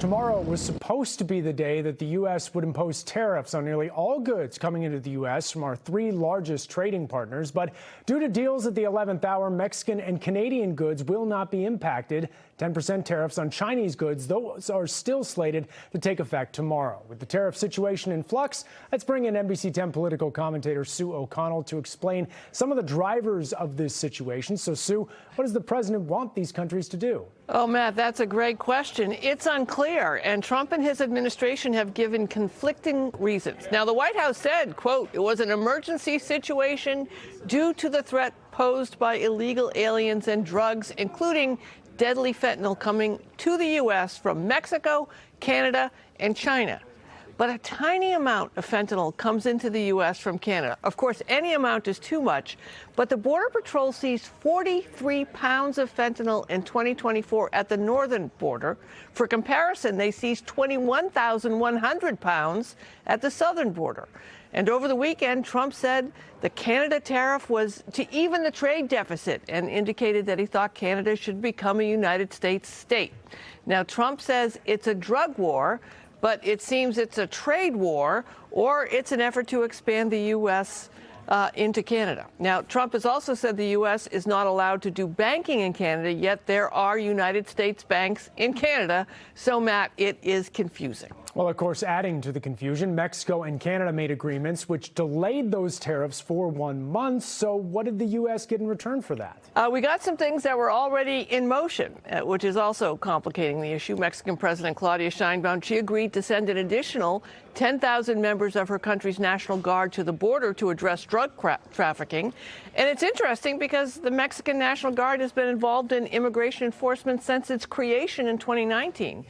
tomorrow was supposed to be the day that the U.S. would impose tariffs on nearly all goods coming into the U.S. from our three largest trading partners. But due to deals at the 11th hour, Mexican and Canadian goods will not be impacted. 10% tariffs on Chinese goods, those are still slated to take effect tomorrow. With the tariff situation in flux, let's bring in NBC10 political commentator Sue O'Connell to explain some of the drivers of this situation. So, Sue, what does the president want these countries to do? Oh, Matt, that's a great question. It's unclear, and Trump and his administration have given conflicting reasons. Now, the White House said, quote, it was an emergency situation due to the threat posed by illegal aliens and drugs, including deadly fentanyl coming to the U.S. from Mexico, Canada, and China. But a tiny amount of fentanyl comes into the U.S. from Canada. Of course, any amount is too much, but the Border Patrol seized 43 pounds of fentanyl in 2024 at the northern border. For comparison, they seized 21,100 pounds at the southern border. And over the weekend, Trump said the Canada tariff was to even the trade deficit and indicated that he thought Canada should become a United States state. Now, Trump says it's a drug war, but it seems it's a trade war, or it's an effort to expand the U.S. Into Canada. Now, Trump has also said the U.S. is not allowed to do banking in Canada, yet there are United States banks in Canada. So, Matt, it is confusing. Well, of course, adding to the confusion, Mexico and Canada made agreements which delayed those tariffs for 1 month. So what did the U.S. get in return for that? We got some things that were already in motion, which is also complicating the issue. Mexican President Claudia Sheinbaum, she agreed to send an additional 10,000 members of her country's National Guard to the border to address drug trafficking. And it's interesting because the Mexican National Guard has been involved in immigration enforcement since its creation in 2019.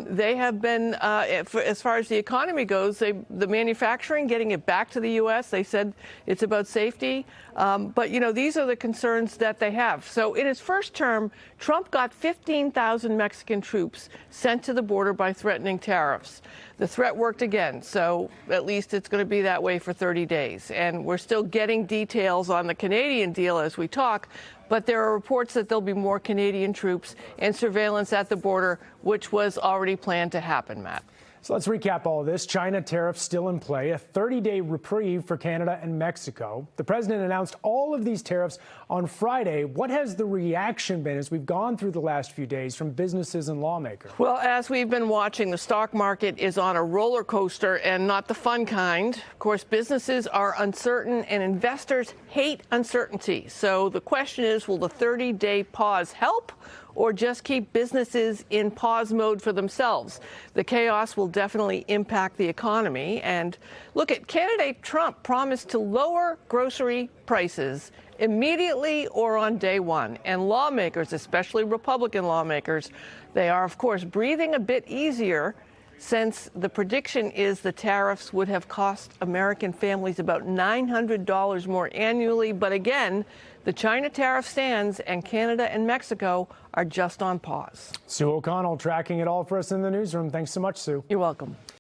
They have been, as far as the economy goes, the manufacturing, getting it back to the U.S., they said it's about safety. But, you know, these are the concerns that they have. So in his first term, Trump got 15,000 Mexican troops sent to the border by threatening tariffs. The threat worked again, so at least it's going to be that way for 30 days. And we're still getting details on the Canadian deal as we talk, but there are reports that there'll be more Canadian troops and surveillance at the border, which was already planned to happen, Matt. So let's recap all of this. China tariffs still in play, a 30-day reprieve for Canada and Mexico. The president announced all of these tariffs on Friday. What has the reaction been as we've gone through the last few days from businesses and lawmakers? Well, as we've been watching, the stock market is on a roller coaster and not the fun kind. Of course, businesses are uncertain and investors hate uncertainty. So the question is, will the 30-day pause help or just keep businesses in pause mode for themselves? The chaos will definitely impact the economy. And look, at candidate Trump promised to lower grocery prices immediately or on day one. And lawmakers, especially Republican lawmakers, they are, of course, breathing a bit easier since the prediction is the tariffs would have cost American families about $900 more annually. But again, the China tariff stands, and Canada and Mexico are just on pause. Sue O'Connell tracking it all for us in the newsroom. Thanks so much, Sue. You're welcome.